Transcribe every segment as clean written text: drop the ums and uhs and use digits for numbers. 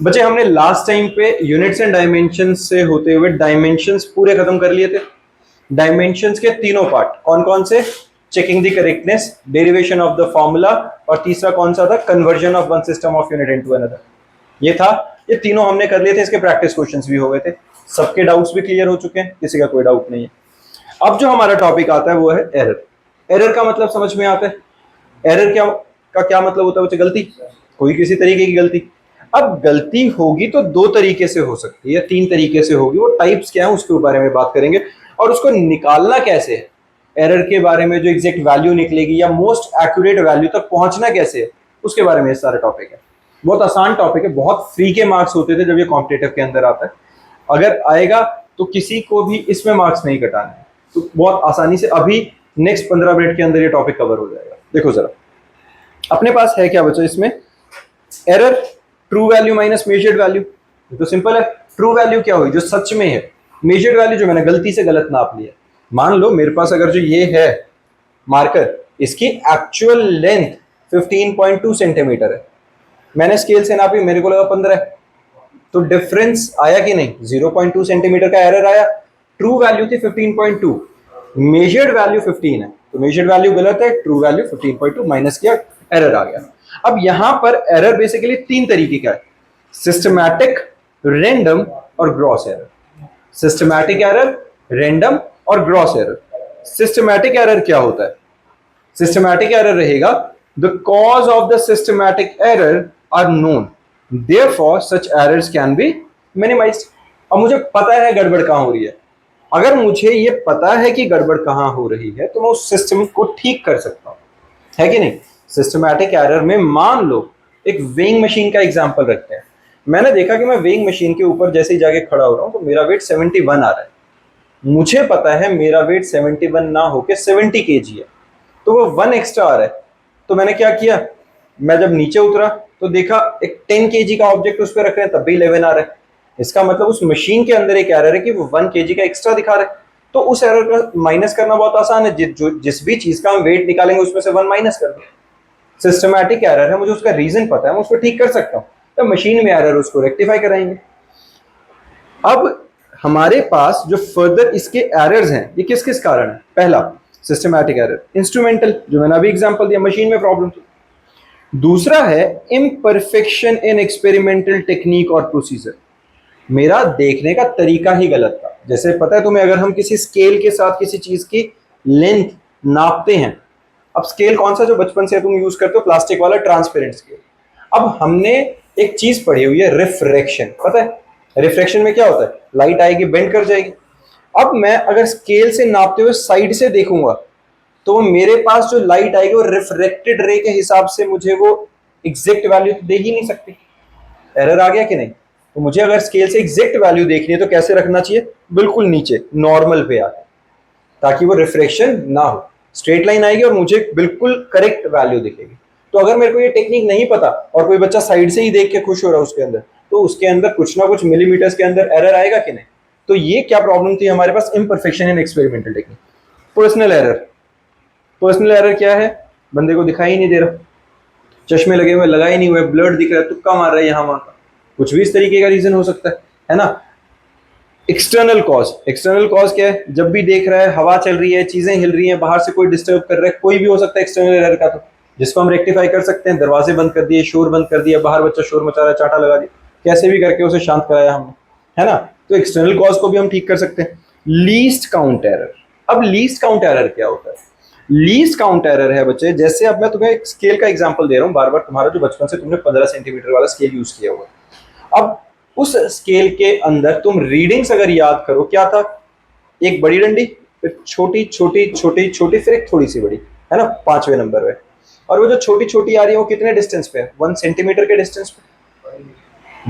बच्चे हमने last time पे यूनिट्स एंड डायमेंशंस से होते हुए डायमेंशंस पूरे खत्म कर लिए थे। डायमेंशंस के तीनों पार्ट कौन कौन से? Checking the correctness, derivation of the formula, और तीसरा कौन सा था? Conversion of one system of unit into another. ये था, ये तीनों हमने कर लिए थे। इसके प्रैक्टिस क्वेश्चंस भी हो गए थे, सबके डाउट्स भी क्लियर हो चुके हैं, किसी का कोई डाउट नहीं है। अब जो हमारा टॉपिक आता है वो है एरर। एरर का मतलब समझ में आता है? एरर क्या मतलब होता है बच्चे? गलती, कोई किसी तरीके की गलती। अब गलती होगी तो दो तरीके से हो सकती है या तीन तरीके से होगी, वो टाइप्स क्या है उसके बारे में बात करेंगे, और उसको निकालना कैसे है, एरर के बारे में जो एग्जैक्ट वैल्यू निकलेगी या मोस्ट एक्यूरेट वैल्यू तक पहुंचना कैसे है, उसके बारे में ये सारा टॉपिक है। बहुत आसान टॉपिक है, बहुत फ्री के मार्क्स होते थे जब ये कॉम्पिटेटिव के अंदर आता है। अगर आएगा तो किसी को भी इसमें मार्क्स नहीं कटाने हैं, तो बहुत आसानी से अभी नेक्स्ट 15 मिनट के अंदर ये टॉपिक कवर हो जाएगा। देखो जरा, अपने पास है क्या बच्चा इसमें? Error, true value minus measured value. तो सिंपल है, ट्रू वैल्यू क्या हुई? जो सच में है। मेजर्ड वैल्यू जो मैंने गलती से गलत नाप लिया। मान लो मेरे पास अगर जो ये है मार्कर, इसकी एक्चुअल लेंथ 15.2 सेंटीमीटर है, मैंने स्केल से नापी, मेरे को लगा 15 है, तो डिफरेंस आया कि नहीं? 0.2 सेंटीमीटर का एरर आया। ट्रू वैल्यू थी 15.2, मेजर्ड वैल्यू 15 है, तो मेजर्ड वैल्यू गलत है, ट्रू वैल्यू 15.2 माइनस किया, एरर आ गया। अब यहां पर एरर बेसिकली तीन तरीके का है, सिस्टमैटिक, रैंडम और gross error. Systematic error, random और ग्रॉस एरर। सिस्टमैटिक एरर क्या होता है? सिस्टमैटिक एरर रहेगा, the cause of the systematic error are known, therefore such errors can be minimised. अब मुझे पता है गड़बड़ कहां हो रही है, अगर मुझे ये पता है कि गड़बड़ कहां हो रही है तो मैं उस सिस्टम को ठीक कर सकता हूं, है कि नहीं? सिस्टमैटिक एरर में मान लो एक वेइंग मशीन का एग्जांपल रखते हैं। मैंने देखा कि मैं वेइंग मशीन के ऊपर जैसे ही जाके खड़ा हो रहा हूं तो मेरा वेट 71 आ रहा है। मुझे पता है मेरा वेट 71 ना होके 70 kg है, तो वो 1 एक्स्ट्रा आ रहा है। तो मैंने क्या किया, मैं जब नीचे उतरा तो देखा एक 10 kg का ऑब्जेक्ट उस पर रख रहे हैं, तब भी 11 आ रहा है। इसका मतलब उस मशीन के अंदर एक एरर है कि वो 1 kg का एक्स्ट्रा दिखा रहा है। तो उस एरर का माइनस करना बहुत आसान है, जिस भी चीज का हम वेट निकालेंगे उसमें से 1 माइनस कर दो। सिस्टमैटिक एरर है, मुझे उसका रीजन पता है, मैं उसको ठीक कर सकता हूं, तो मशीन में एरर उसको रेक्टिफाई कराएंगे। अब हमारे पास जो फर्दर इसके एरर्स हैं, ये किस किस कारण है? पहला सिस्टमैटिक एरर, इंस्ट्रूमेंटल, जो मैंने अभी एग्जांपल दिया, मशीन में प्रॉब्लम थी। दूसरा है इम्परफेक्शन इन एक्सपेरिमेंटल टेक्निक और प्रोसीजर, मेरा देखने का तरीका ही गलत था। जैसे पता है तुम्हें, अगर हम किसी स्केल के साथ किसी चीज की लेंथ नापते हैं, अब स्केल कौन सा जो बचपन से तुम यूज करते हो? प्लास्टिक वाला ट्रांसपेरेंट स्केल। अब हमने एक चीज पढ़ी हुई है, रिफ्रैक्शन, पता है? रिफ्रैक्शन में क्या होता है? लाइट आएगी, बेंड कर जाएगी। अब मैं अगर स्केल से नापते हुए साइड से देखूंगा तो मेरे पास जो लाइट आएगी वो रिफ्रेक्टेड रे के हिसाब से मुझे वो एग्जैक्ट वैल्यू तो दे ही नहीं सकती। एरर आ गया कि नहीं? तो मुझे अगर स्केल से एग्जैक्ट वैल्यू देखनी है तो कैसे रखना चाहिए? बिल्कुल नीचे नॉर्मल पे आके, ताकि वो रिफ्रेक्शन ना हो, स्ट्रेट लाइन आएगी और मुझे बिल्कुल करेक्ट वैल्यू दिखेगी। तो अगर मेरे को ये टेक्निक नहीं पता और कोई बच्चा साइड से ही देख के खुश हो रहा है उसके अंदर, तो उसके अंदर कुछ ना कुछ मिलीमीटर्स के अंदर एरर आएगा कि नहीं? तो ये क्या प्रॉब्लम थी हमारे पास? Imperfection in experimental technique. Personal error, personal error क्या है? बंदे को दिखाई नहीं दे रहा, चश्मे लगे हुए, लगाए नहीं हुए, ब्लड दिख रहा है, तुक्का मार रहा है यहाँ वहां का, कुछ भी इस तरीके का रीजन हो सकता है ना? एक्सटर्नल कॉज, एक्सटर्नल कॉज क्या है? जब भी देख रहा है, हवा चल रही है, चीजें हिल रही हैं, बाहर से कोई डिस्टर्ब कर रहा है, कोई भी हो सकता है एक्सटर्नल एरर का, तो जिसको हम रेक्टिफाई कर सकते हैं। दरवाजे बंद कर दिए, शोर बंद कर दिया, बाहर बच्चा शोर मचा रहा है, चाटा लगा दिया, कैसे भी करके उसे शांत कराया हमने, है ना? तो एक्सटर्नल कॉज को भी हम ठीक कर सकते हैं। लीस्ट काउंट एरर, अब लीस्ट काउंट एरर क्या होता है? लीस्ट काउंट एरर है बच्चे, जैसे अब मैं तुम्हें एक स्केल का एग्जांपल दे रहा हूं बार बार, तुम्हारा जो बचपन से तुमने 15 सेंटीमीटर वाला स्केल यूज किया हुआ, अब उस स्केल के अंदर तुम रीडिंग्स अगर याद करो, क्या था? एक बड़ी डंडी, फिर छोटी छोटी छोटी छोटी, फिर एक थोड़ी सी बड़ी, है ना, 5वें नंबर पे। और वो जो छोटी छोटी आ रही है वो कितने डिस्टेंस पे है? 1 सेंटीमीटर के डिस्टेंस पे।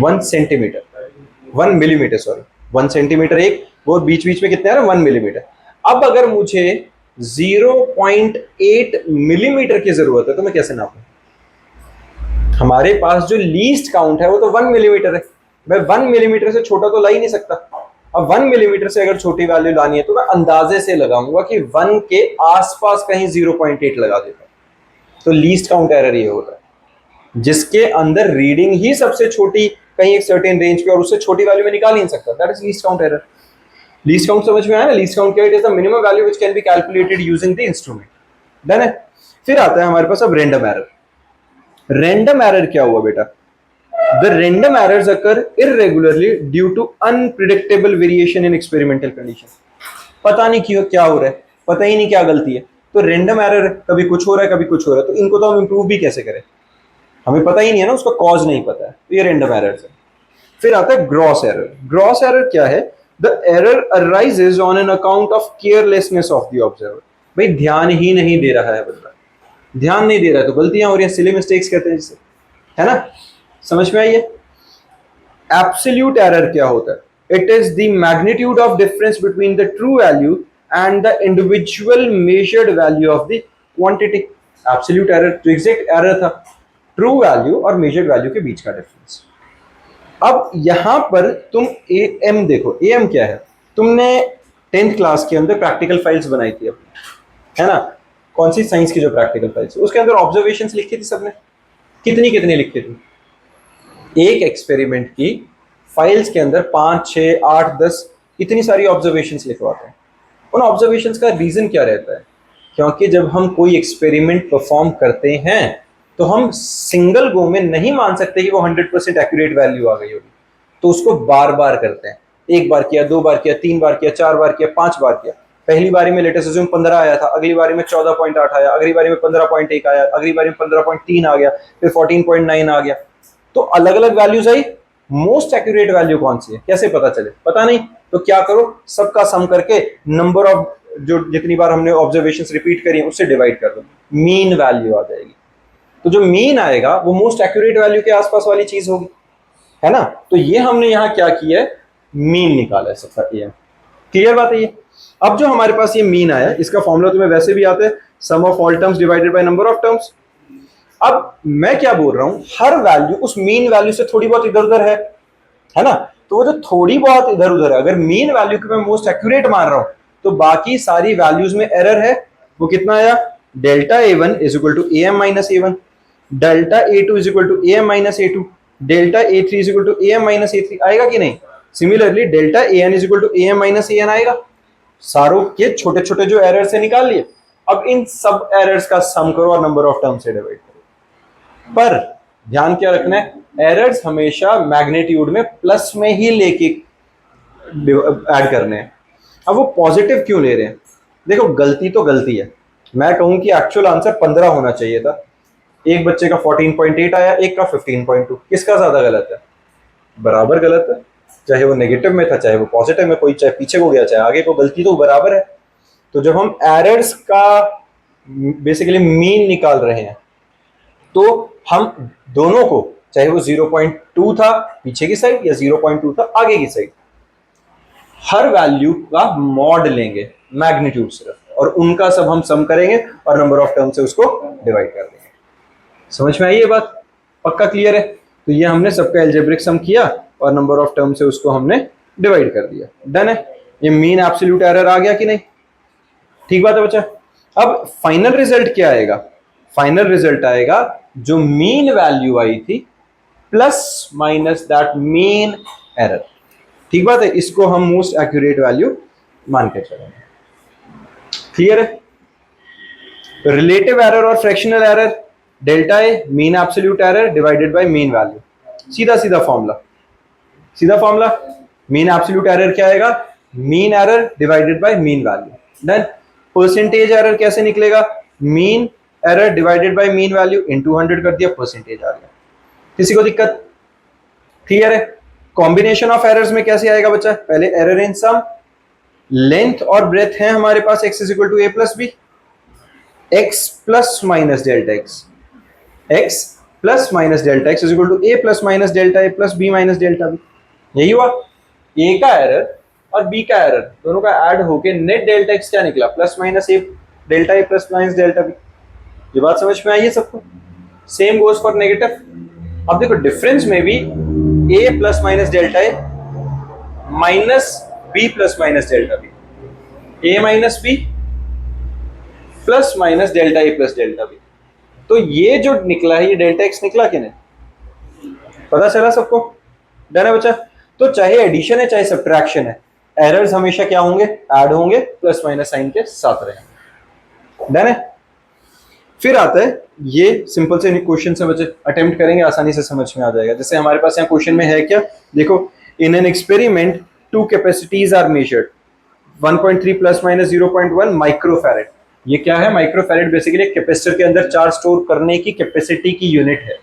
1 सेंटीमीटर, 1 मिलीमीटर, सॉरी, 1 सेंटीमीटर एक, वो बीच बीच में कितने आ रहे हैं? 1 मिलीमीटर। अब अगर मुझे 0.8 मिलीमीटर की जरूरत है तो मैं कैसे नापूं? हमारे पास जो लीस्ट काउंट है वो तो 1 मिलीमीटर है, मैं 1 मिलीमीटर से छोटा तो ला ही नहीं सकता। अब 1 मिलीमीटर से अगर छोटी वैल्यू लानी है तो मैं अंदाजे से लगाऊंगा कि 1 के आसपास कहीं 0.8 लगा देता हूं। तो लीस्ट काउंट एरर ये होता है, जिसके अंदर रीडिंग ही सबसे छोटी कहीं एक सर्टेन रेंज पे और उससे छोटी वैल्यू में निकाल ही नहीं सकता, that is least count error. Least count समझ में आया ना? लीस्ट काउंट क्या है? It is the minimum value which can be calculated using the instrument. Done है। फिर आता है हमारे पास अब रैंडम एरर। रैंडम एरर क्या हुआ बेटा? The random errors occur irregularly due to unpredictable variation in experimental condition. पता नहीं क्यों क्या हो रहा है, पता ही नहीं क्या गलती है, तो रैंडम एरर, कभी कुछ हो रहा है कभी कुछ हो रहा है, तो इनको तो हम इंप्रूव भी कैसे करें? हमें पता ही नहीं है ना, उसका कॉज नहीं पता है, तो ये रैंडम एरर है। फिर आता है ग्रॉस एरर। ग्रॉस एरर क्या है? The error arises on an account of carelessness of the observer. भाई ध्यान ही नहीं दे रहा है बंदा, ध्यान नहीं दे रहा है तो गलतियां हो रही हैं, सिली मिस्टेक्स कहते हैं जिसे, है ना? समझ में आई है? एब्सोल्यूट एरर क्या होता है? It is the magnitude of difference between the true value and the individual measured value of the quantity. Absolute error जो एग्जैक्ट एरर था, ट्रू वैल्यू और मेजर्ड वैल्यू के बीच का डिफरेंस। अब यहां पर तुम ए एम देखो, ए एम क्या है? तुमने 10th क्लास के अंदर प्रैक्टिकल फाइल्स बनाई थी अपनी, है ना? कौन सी? साइंस की जो प्रैक्टिकल फाइल्स, उसके अंदर ऑब्जर्वेशंस लिखी थी सबने, कितनी कितनी लिखी थी? एक एक्सपेरिमेंट की फाइल्स के अंदर 5, 6, 8, 10 इतनी सारी ऑब्जर्वेशंस लिखवाते हैं। उन ऑब्जर्वेशंस का रीजन क्या रहता है? क्योंकि जब हम कोई एक्सपेरिमेंट परफॉर्म करते हैं तो हम सिंगल गो में नहीं मान सकते कि वो 100% एक्यूरेट वैल्यू आ गई होगी, तो उसको बार बार करते हैं। एक बार किया, 2 बार किया, 3 बार किया, 4 बार किया, 5 बार किया। पहली बारी में लेटेस्ट अज्यूम 15 आया था, अगली बारी में 14.8 आया, अगली बारी में 15.1 आया, अगली बारी में 15.3 आ गया, फिर 14.9 आ गया। तो अलग अलग वैल्यूज आई, मोस्ट एक्यूरेट वैल्यू कौन सी है कैसे पता चले? पता नहीं, तो क्या करो, सबका सम करके नंबर ऑफ जो जितनी बार हमने ऑब्जर्वेशंस रिपीट करी है उससे डिवाइड कर दो, मीन वैल्यू आ जाएगी। तो जो मीन आएगा वो मोस्ट एक्यूरेट वैल्यू के आसपास वाली चीज होगी, है ना? तो ये हमने यहां क्या किया है? मीन निकाला है सबका। ये क्लियर बात है ये? अब जो हमारे पास ये मीन आया, इसका फॉर्मूला तुम्हें वैसे भी आता है, sum of all terms divided by number of terms. अब मैं क्या बोल रहा हूं, हर वैल्यू उस मीन वैल्यू से थोड़ी बहुत इधर उधर है ना? तो वो जो थोड़ी बहुत इधर उधर है, अगर मीन वैल्यू को मैं मोस्ट एक्यूरेट मान रहा हूं तो बाकी सारी वैल्यूज में एरर है। वो कितना आया? Delta A1 is equal to AM minus A1, delta A2 is equal to AM minus A2, delta A3 is equal to AM minus A3 आएगा कि नहीं? Similarly delta AN is equal to AM minus AN आएगा। सारों के छोटे छोटे जो error से निकाल लिए, अब इन सब एरर्स का सम करो और नंबर ऑफ टर्म से डिवाइड करो। पर ध्यान क्या रखना है, एरर्स हमेशा मैग्नीट्यूड में प्लस में ही लेके ऐड करने हैं। अब वो पॉजिटिव क्यों ले रहे हैं? देखो गलती तो गलती है, मैं कहूं कि एक्चुअल आंसर 15 होना चाहिए था, एक बच्चे का 14.8 आया, एक का 15.2, किसका ज्यादा गलत है? बराबर गलत है, चाहे वो नेगेटिव में था चाहे वो पॉजिटिव में, कोई चाहे पीछे को गया चाहे आगे को, गलती तो बराबर है। तो जब हम एरर्स का बेसिकली मीन निकाल रहे हैं तो हम दोनों को, चाहे वो 0.2 था पीछे की साइड या 0.2 था आगे की साइड, हर वैल्यू का मॉड लेंगे मैग्नीट्यूड सिर्फ, और उनका सब हम सम करेंगे और नंबर ऑफ टर्म से उसको डिवाइड कर देंगे। समझ में आई ये बात? पक्का क्लियर है? तो ये हमने सबका एल्जेब्रिक सम किया और नंबर ऑफ टर्म से उसको हमने डिवाइड कर दिया। डन है? ये मीन एब्सोल्यूट एरर आ गया कि नहीं? ठीक बात है बच्चा। अब फाइनल रिजल्ट क्या आएगा? फाइनल रिजल्ट आएगा जो मीन वैल्यू आई थी plus minus that mean error. ठीक बात है? इसको हम मोस्ट एक्यूरेट वैल्यू मान के चलेंगे। क्लियर है? रिलेटिव एरर और fractional error, delta A mean absolute error divided by mean value, सीधा सीधा फॉर्मूला, सीधा फॉर्मूला। मीन एब्सोल्यूट एरर क्या आएगा? Mean error divided by mean value. Then percentage error कैसे निकलेगा? Mean error divided by mean value into 100 कर दिया, percentage आ गया। किसी को दिक्कत? क्लियर है? कॉम्बिनेशन ऑफ एरर्स में कैसे आएगा बच्चा? पहले एरर इन सम, लेंथ और ब्रेथ है हमारे पास x is equal to a plus b, x plus minus delta x, x plus minus delta x is equal to a plus minus delta a plus b minus delta b. यही हुआ, a का error और b का error दोनों का add होके net delta x क्या निकला? Plus minus a delta a plus minus delta b. ये बात समझ में आई है सबको? Same goes for negative. अब देखो डिफरेंस में भी a plus minus delta a minus b plus minus delta b, a minus b plus minus delta a plus delta b. तो ये जो निकला है ये डेल्टा एक्स निकला कि नहीं? पता चला सबको? डन है बच्चा। तो चाहे एडिशन है चाहे सब्ट्रैक्शन है, एरर्स हमेशा क्या होंगे, ऐड होंगे, प्लस माइनस साइन के साथ रहेंगे। डन है। फिर आता है ये सिंपल से क्वेश्चन से बच्चे अटेम्प्ट करेंगे, आसानी से समझ में आ जाएगा। जैसे हमारे पास यहाँ क्वेश्चन में है क्या, देखो, in an experiment two capacities are measured, 1.3 plus minus 0.1 microfarad. ये क्या है, माइक्रोफैरेड बेसिकली कैपेसिटर के अंदर चार्ज स्टोर करने की कैपेसिटी की यूनिट है,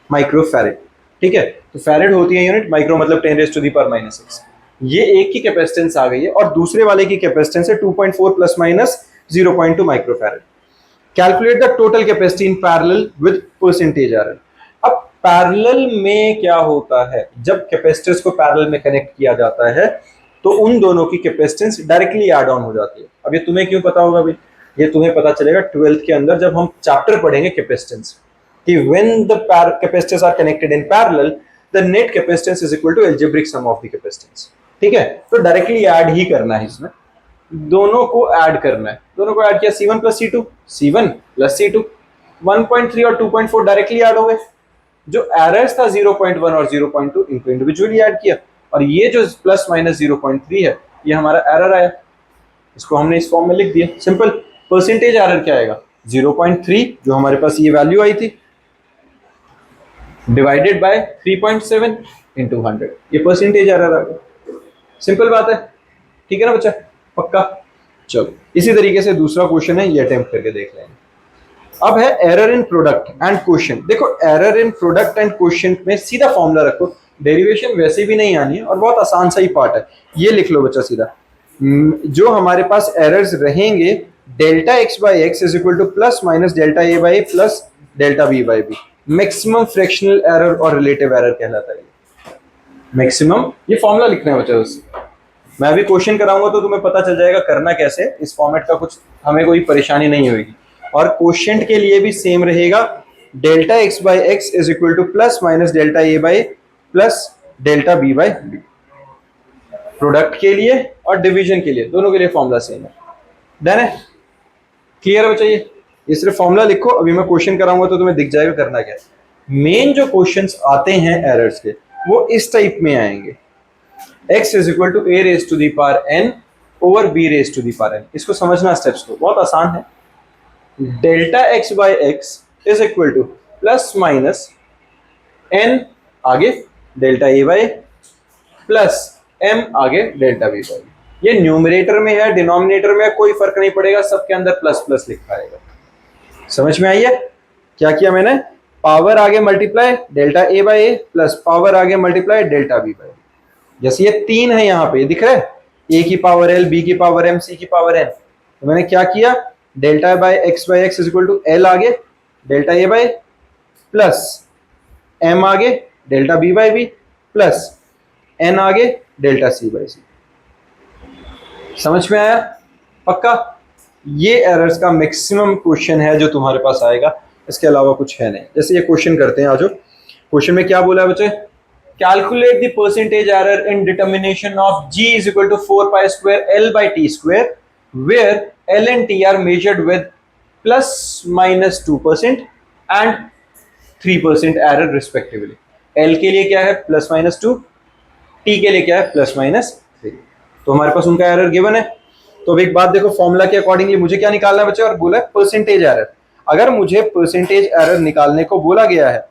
माइक्रोफैरेड। ठीक है, तो फैरेड होती है यूनिट, माइक्रो मतलब 10 रेज़ टू द पावर -6। ये एक की कैपेसिटेंस आ गई है और दूसरे वाले की कैपेसिटेंस है 2.4 plus minus 0.2 microfarad. Calculate the total capacity in parallel with percentage error. अब पैरेलल में क्या होता है, जब कैपेसिटर्स को पैरेलल में कनेक्ट किया जाता है तो उन दोनों की कैपेसिटेंस डायरेक्टली ऐड ऑन हो जाती है। अब ये तुम्हें क्यों पता होगा भाई, ये तुम्हें पता चलेगा 12th के अंदर जब हम चैप्टर पढ़ेंगे कैपेसिटेंस, कि when the capacitors are connected in parallel the net capacitance is equal to algebraic sum of the capacitance. ठीक है, तो डायरेक्टली ऐड ही करना है, इसमें दोनों को ऐड करना है। दोनों को ऐड किया, C1 plus C2, C1 plus C2, 1.3 और 2.4 डायरेक्टली ऐड हो गए। जो एरर्स था 0.1 और 0.2 इनको इंडिविजुअली ऐड किया, और ये जो प्लस माइनस 0.3 है ये हमारा एरर आया, इसको हमने इस फॉर्म में लिख दिया। सिंपल। परसेंटेज एरर क्या आएगा, 0.3 जो हमारे पास ये वैल्यू आई थी डिवाइडेड बाय 3.7 इंटू 100, ये परसेंटेज एरर आ गया। सिंपल बात है, ठीक है ना बच्चा, पक्का। चलो इसी तरीके से दूसरा क्वेश्चन है, ये अटेम्प्ट करके देख लेंगे। अब है error in product and quotient. देखो error in product and quotient में सीधा फॉर्मूला रखो, डेरिवेशन वैसे भी नहीं आनी है और बहुत आसान सा ही पार्ट है, ये लिख लो बच्चा सीधा। जो हमारे पास एरर्स रहेंगे, delta x by x is equal to plus minus delta a by plus delta b by b. Maximum fractional error और रिलेटिव एरर कहलाता है मैक्सिमम। ये फॉर्मूला लिखना है बच्चा उससे। मैं अभी क्वेश्चन कराऊंगा तो तुम्हें पता चल जाएगा करना कैसे, इस फॉर्मेट का कुछ हमें कोई परेशानी नहीं होगी। और क्वोशिएंट के लिए भी सेम रहेगा, delta x by x is equal to plus minus delta a by plus delta b by b. Product के लिए और डिवीजन के लिए, दोनों के लिए फॉर्मूला सेम है। डन है, क्लियर है बच्चा। ये सिर्फ फॉर्मूला लिखो, अभी मैं क्वेश्चन कराऊंगा तो तुम्हें दिख जाएगा करना क्या है। मेन जो क्वेश्चंस आते हैं एरर्स के वो इस टाइप में आएंगे, x is equal to a raise to the power n over b raise to the power n। इसको समझना स्टेप्स को, बहुत आसान है। Delta x by x is equal to plus minus n आगे delta a by plus m आगे delta b by. ये numerator में है, डिनोमिनेटर में है, कोई फर्क नहीं पड़ेगा, सबके अंदर प्लस प्लस लिखा आएगा। समझ में आई है क्या किया मैंने, पावर आगे multiply delta a by A plus power आगे मल्टीप्लाई डेल्टा b बाई। जैसे ये 3 है यहाँ पे दिख रहा है, a की पावर l, b की पावर m, c की पावर n। तो मैंने क्या किया, delta by x is equal to l आगे delta a by plus m आगे delta b by b plus n आगे डेल्टा c बाई c। समझ में आया, पक्का। ये एरर्स का मैक्सिमम क्वेश्चन है जो तुम्हारे पास आएगा, इसके अलावा कुछ है नहीं। जैसे ये क्वेश्चन करते हैं, आज क्वेश्चन में क्या बोला है बच्चे, calculate the percentage error in determination of g is equal to 4 pi square l by t square where l and t are measured with plus minus 2% and 3% error respectively। l के लिए क्या है plus minus 2, t के लिए क्या है plus minus 3। तो हमारे पास उनका एरर गिवन है। तो अब एक बात देखो, फॉर्मूला के अकॉर्डिंगली मुझे क्या निकालना है बच्चे, और बोला है परसेंटेज एरर। अगर मुझे परसेंटेज एरर निकालने को बोला गया है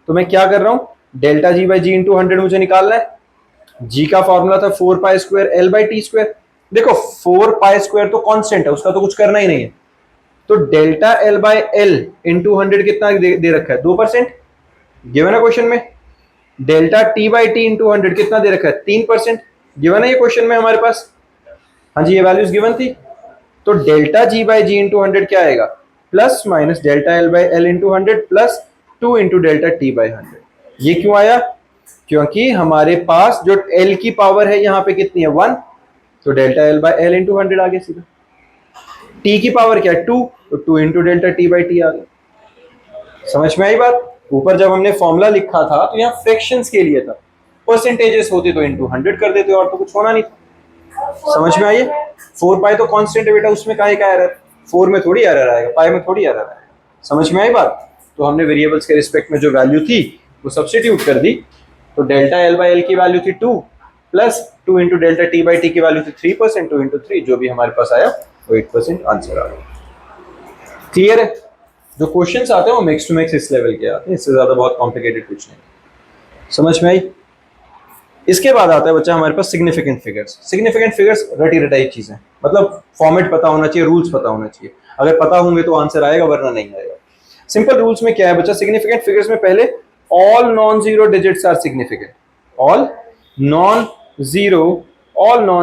तो मैं क्या कर रहा हूं, delta ji by ji into 100 मुझे निकालना है। जी का फॉर्मूला था 4 pi square L by T square. देखो 4 पाई स्क्वायर तो कांस्टेंट है, उसका तो कुछ करना ही नहीं है। तो delta l by l into 100 कितना दे रखा है, 2% गिवन है क्वेश्चन में। Delta T by T into 100 कितना दे रखा है, 3% गिवन है ये क्वेश्चन में हमारे पास। हाँ जी, ये वैल्यूज गिवन थी। तो delta ji by ji into 100 क्या आएगा, plus minus delta l by l into 100 plus 2 into delta T by 100। ये क्यों आया, क्योंकि हमारे पास जो L की पावर है यहाँ पे कितनी है 1, तो delta L by l into 100 आ गया सीधा। T की पावर क्या है 2, तो 2 into delta T by T आ गया। समझ में आई बात। ऊपर जब हमने फॉर्मूला लिखा था तो यहाँ फ्रैक्शंस के लिए था, परसेंटेजेस होते तो इंटू 100 कर देते और तो कुछ होना नहीं था। समझ में आई। 4 पाई तो कांस्टेंट है बेटा, उसमें काहे का एरर, 4 में थोड़ी एरर आएगा, पाई में थोड़ी एरर आएगा। समझ में आई बात। तो हमने वेरिएबल्स के रिस्पेक्ट में जो वैल्यू थी वो सब्स्टिट्यूट कर दी, तो डेल्टा एल बाई एल की वैल्यू थी 2 plus 2 into delta T by T की वैल्यू थी 3%, 2 इंटू 3 जो भी हमारे पास आया वो 8% आंसर आ गया। क्लियर है? जो क्वेश्चंस आते हैं वो मैक्स टू मैक्स इस लेवल के आते हैं, इससे ज्यादा बहुत कॉम्प्लिकेटेड कुछ नहीं। समझ में आई? इसके बाद आता है बच्चा हमारे पास सिग्निफिकेंट फिगर्स। सिग्निफिकेंट फिगर्स रटी रटाई चीजें, मतलब फॉर्मेट पता होना चाहिए, रूल्स पता होना चाहिए। अगर पता होंगे तो आंसर आएगा, वरना नहीं आएगा। सिंपल रूल्स में क्या है बच्चा, सिग्निफिकेंट फिगर्स में पहले all non zero digits are significant. All non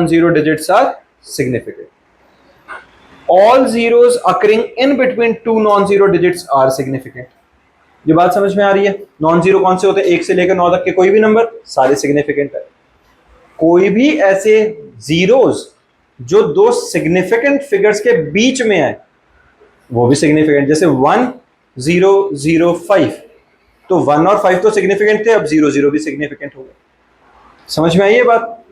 zero digits are significant. All zeros occurring in between two non-zero digits are significant। ये बात समझ में आ रही है? नॉन जीरो कौन से होते हैं? 1 से लेकर 9 तक के कोई भी नंबर, सारे सिग्निफिकेंट है। कोई भी ऐसे जीरोस जो दो सिग्निफिकेंट फिगर्स के बीच में है वो भी सिग्निफिकेंट। जैसे 1 0 0 5, तो 1 और 5 तो सिग्निफिकेंट थे, अब 0 0 भी सिग्निफिकेंट हो गए। समझ में आई ये बात?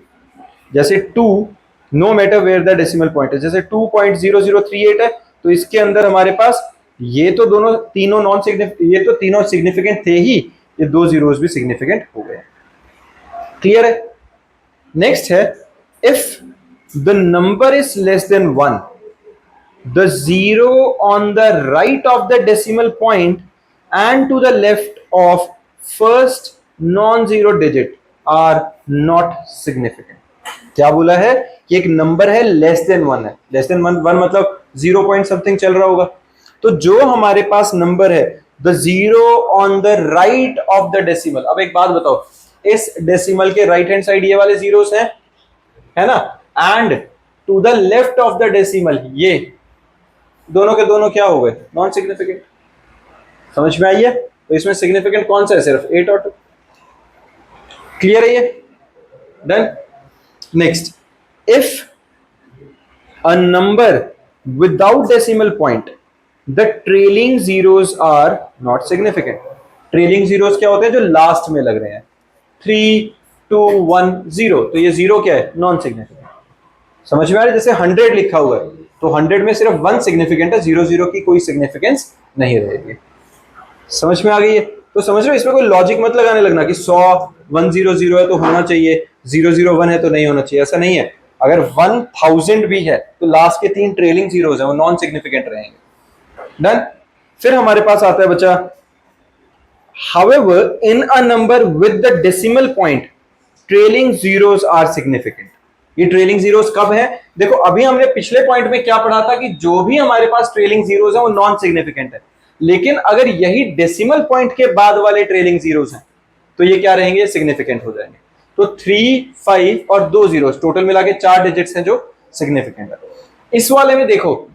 जैसे 2 no matter where the decimal point है, जैसे 2.0038 है, तो इसके अंदर हमारे पास ये तो दोनों तीनों नॉन सिग्निफिकेंट, ये तो तीनों सिग्निफिकेंट थे ही, ये दो जीरोस भी सिग्निफिकेंट हो गए। क्लियर है? नेक्स्ट है, if the number is less than 1, the zero on the right of the decimal point and to the left of first non zero digit are not significant. क्या बोला है कि एक नंबर है लेस देन 1 है, less than 1 मतलब 0 point something चल रहा होगा, तो जो हमारे पास नंबर है the zero on the right of the decimal. अब एक बात बताओ, इस डेसिमल के राइट हैंड साइड ये वाले जीरोस हैं, है ना, and to the left of the decimal ये दोनों के दोनों क्या हो गए? Non significant. समझ में आई है? तो इसमें सिग्निफिकेंट कौन सा है? सिर्फ 8 और 2। क्लियर है ये? Done. Next, if a number without decimal point, the trailing zeros are not significant। Trailing zeros क्या होते हैं? जो लास्ट में लग रहे हैं, 3 2 1 0, तो ये जीरो क्या है? Non significant. समझ में आ रहा है? जैसे 100 लिखा हुआ है, तो 100 में सिर्फ 1 सिग्निफिकेंट है, 0 0 की कोई सिग्निफिकेंस नहीं रहेगी। समझ में आ गई है? तो समझ रहे हो, इसमें कोई लॉजिक मत लगाने लगना कि 100 100 है तो होना चाहिए, 001 है तो नहीं होना चाहिए, ऐसा नहीं है। अगर 1000 भी है तो लास्ट के 3 ट्रेलिंग जीरोस हैं, वो नॉन सिग्निफिकेंट रहेंगे। डन। फिर हमारे पास आता है बच्चा, however in a number with the decimal point trailing zeros are significant. ये ट्रेलिंग जीरोस कब है? देखो अभी हमने पिछले पॉइंट में क्या पढ़ा था कि जो भी हमारे पास ट्रेलिंग जीरोस है वो नॉन सिग्निफिकेंट है, लेकिन अगर यही डेसिमल पॉइंट के बाद वाले ट्रेलिंग जीरोस हैं तो ये क्या रहेंगे? सिग्निफिकेंट हो जाएंगे। तो 3 5 और 2 जीरोस टोटल मिला के 4 डिजिट्स हैं जो सिग्निफिकेंट है। इस वाले में देखो,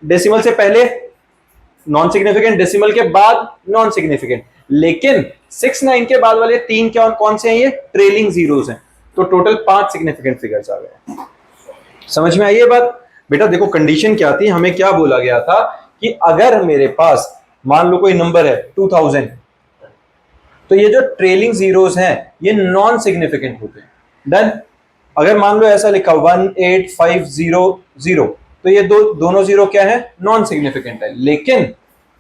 डेसिमल से पहले नॉन सिग्निफिकेंट, डेसिमल के बाद नॉन सिग्निफिकेंट, लेकिन 6 9 के बाद वाले 3 कौन से हैं? ये ट्रेलिंग जीरोस हैं। तो टोटल 5 सिग्निफिकेंट फिगर्स आ गए। समझ में आई ये बात? बेटा देखो कंडीशन क्या थी, हमें क्या बोला गया था कि अगर मेरे पास मान लो कोई नंबर है 2000, तो ये जो ट्रेलिंग जीरोस हैं ये नॉन सिग्निफिकेंट होते हैं। डन। अगर मान लो ऐसा लिखा 18500, तो ये दोनों जीरो क्या है? नॉन सिग्निफिकेंट है। लेकिन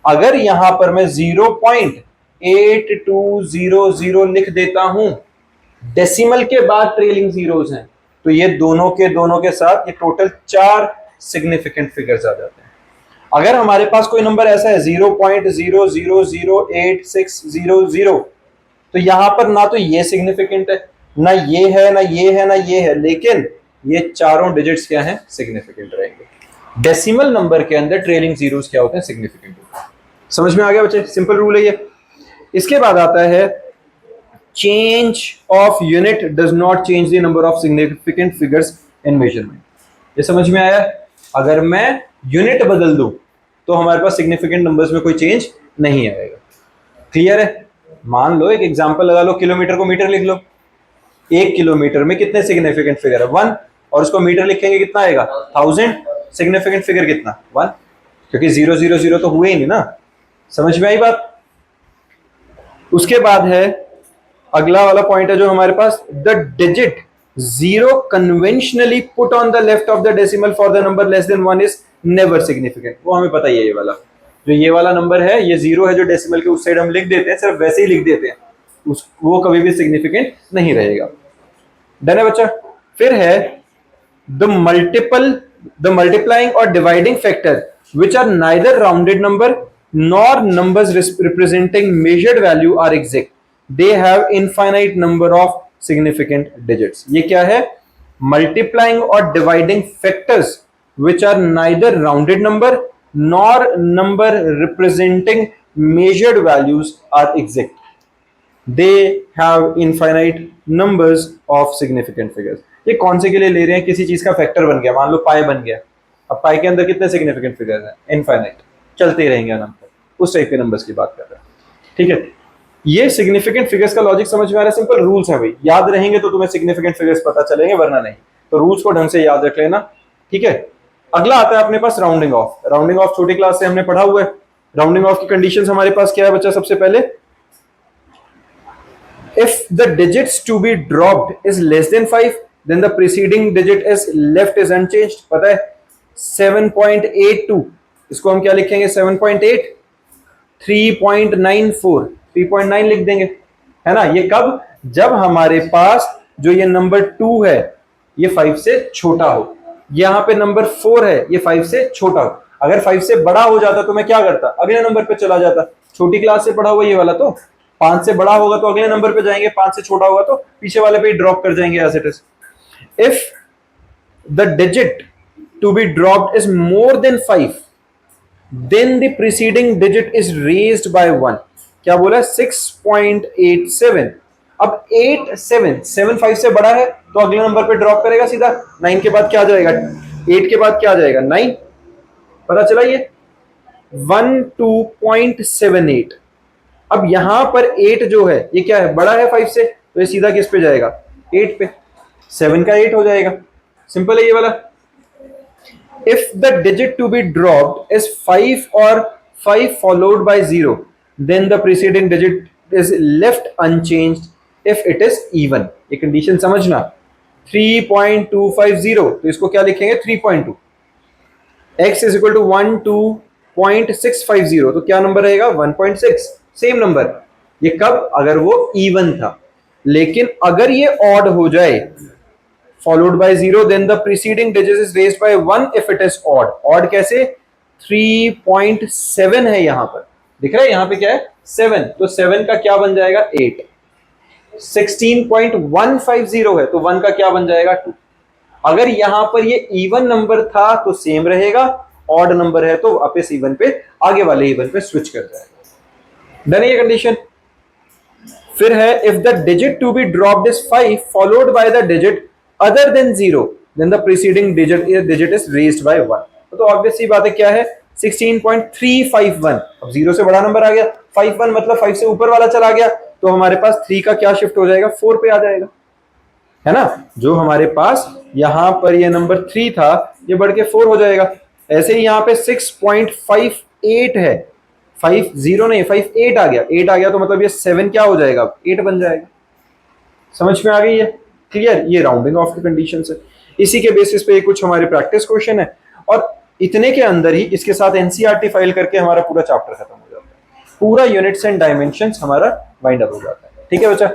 अगर यहां पर मैं 0.8200 लिख देता हूं, डेसिमल के बाद ट्रेलिंग जीरोस हैं, तो ये दोनों के साथ ये टोटल 4 सिग्निफिकेंट फिगर्स आ जाते हैं। अगर हमारे पास कोई नंबर ऐसा है 0.000860, तो यहां पर ना तो ये सिग्निफिकेंट है, ना ये है, ना ये है, ना ये है, लेकिन ये चारों डिजिट्स क्या हैं? सिग्निफिकेंट रहेंगे। डेसिमल नंबर के अंदर ट्रेलिंग जीरोस क्या होते हैं? सिग्निफिकेंट होते हैं। समझ में आ गया बच्चे? सिंपल रूल है ये। इसके बाद आता है, change of unit does not change the number of significant figures in measurement. ये समझ में आया? अगर मैं यूनिट बदल दूं तो हमारे पास सिग्निफिकेंट नंबर्स में कोई चेंज नहीं आएगा। क्लियर है? मान लो एक एग्जांपल लगा लो, किलोमीटर को मीटर लिख लो। 1 किलोमीटर में कितने सिग्निफिकेंट फिगर है? 1, और उसको मीटर लिखेंगे कितना आएगा? 1000। सिग्निफिकेंट फिगर कितना? 1, क्योंकि 000 तो हुए ही नहीं ना। समझ में आई बात? उसके बाद है अगला वाला पॉइंट है जो हमारे पास, the digit 0 conventionally put on the left of the decimal for the number less than 1 is never significant. वो हमें पता ही है, ये वाला जो ये वाला नंबर है, ये 0 है जो डेसिमल के उस साइड हम लिख देते हैं, सिर्फ वैसे ही लिख देते हैं, वो कभी भी सिग्निफिकेंट नहीं रहेगा। डन है बच्चा। फिर है द मल्टीप्लाइंग और dividing factor which are neither rounded number nor numbers representing measured value are exact. They have infinite number of significant digits. ये क्या है? Multiplying और dividing factors which are neither rounded number nor number representing measured values are exact. They have infinite numbers of significant figures. ये कौन से के लिए ले रहे हैं? किसी चीज का फैक्टर बन गया, मान लो पाई बन गया। अब पाई के अंदर कितने सिग्निफिकेंट फिगर्स हैं? इनफाइनाइट, चलते ही रहेंगे नंबर, उस टाइप के नंबर्स की बात कर रहे हैं। ठीक है, ये सिग्निफिकेंट फिगर्स का लॉजिक समझ में आ रहा है? सिंपल रूल्स है भाई, याद रहेंगे तो तुम्हें सिग्निफिकेंट फिगर्स पता चलेंगे, वरना नहीं। तो रूल्स को ढंग से याद रख लेना। ठीक है, अगला आता है अपने पास राउंडिंग ऑफ। राउंडिंग ऑफ छोटी क्लास से हमने पढ़ा हुआ है। राउंडिंग ऑफ की कंडीशंस हमारे पास क्या है बच्चा? सबसे पहले if the digits to be dropped is less than 5 then the preceding digit is left is unchanged। पता है 7.82, इसको हम क्या लिखेंगे? 7.8, 3.94, 3.9 लिख देंगे, है ना। ये कब? जब हमारे पास जो ये नंबर 2 है ये 5 से छोटा हो, यहां पे नंबर 4 है ये 5 से छोटा हो। अगर 5 से बड़ा हो जाता तो मैं क्या करता? अगले नंबर पे चला जाता। छोटी क्लास से पढ़ा हुआ ये वाला, तो 5 से बड़ा होगा तो अगले नंबर पे जाएंगे, 5 से छोटा होगा तो पीछे वाले पे ही ड्रॉप कर जाएंगे as it is. If the digit to be dropped is more than 5 then the preceding digit is raised by 1। क्या बोला? 6.87। अब 8 7 5 से बड़ा है तो अगले नंबर पे ड्रॉप करेगा सीधा। 9 के बाद क्या जाएगा? 8 के बाद क्या जाएगा? 9। पता चला ये 12.78। अब यहां पर 8 जो है ये क्या है? बड़ा है 5 से, तो ये सीधा किस पे जाएगा? 8 पे। 7 का 8 हो जाएगा। सिंपल है ये वाला। If the digit to be dropped is 5 और 5 followed by 0 then the preceding digit is left unchanged if it is even. ये कंडीशन समझना। 3.250, तो इसको क्या लिखेंगे? 3.2। x इज इक्वल टू 12.650, तो क्या नंबर रहेगा? 1.6। Same number. ये कब? अगर वो इवन था। लेकिन अगर ये ऑड हो जाए, followed by 0 then the preceding digit is raised by 1 if it is odd. Odd कैसे? 3.7 है यहां पर, दिख रहा है यहां पे क्या है? 7, तो 7 का क्या बन जाएगा? 8। 16.150 है तो 1 का क्या बन जाएगा? 2। अगर यहां पर ये इवन नंबर था तो सेम रहेगा, ऑड नंबर है तो वापस इवन पे, आगे वाले इवन पे स्विच कर जाएगा। डन है ये कंडीशन। फिर है if the digit to be dropped is 5 followed by the digit other than 0 then the preceding digit is raised by 1। तो ऑब्वियस सी बात है, क्या है? 16.351। अब 0 से बड़ा नंबर आ गया, 51 मतलब 5 से ऊपर वाला चला गया, तो हमारे पास 3 का क्या शिफ्ट हो जाएगा? 4 पे आ जाएगा, है ना। जो हमारे पास यहां पर ये नंबर 3 था ये बढ़ के 4 हो जाएगा। ऐसे ही यहां पे 6.58 है, 5 0 नहीं 5 8 आ गया, 8 आ गया तो मतलब ये 7 क्या हो जाएगा? 8 बन जाएगा। समझ में आ गई है? क्लियर? ये राउंडिंग ऑफ की कंडीशन है। इसी के बेसिस पे कुछ हमारे प्रैक्टिस क्वेश्चन है, और इतने के अंदर ही इसके साथ एनसीईआरटी फाइल करके हमारा पूरा चैप्टर खत्म हो जाता है। पूरा यूनिट्स एंड डायमेंशंस हमारा वाइंड अप हो जाता है। ठीक है बच्चा?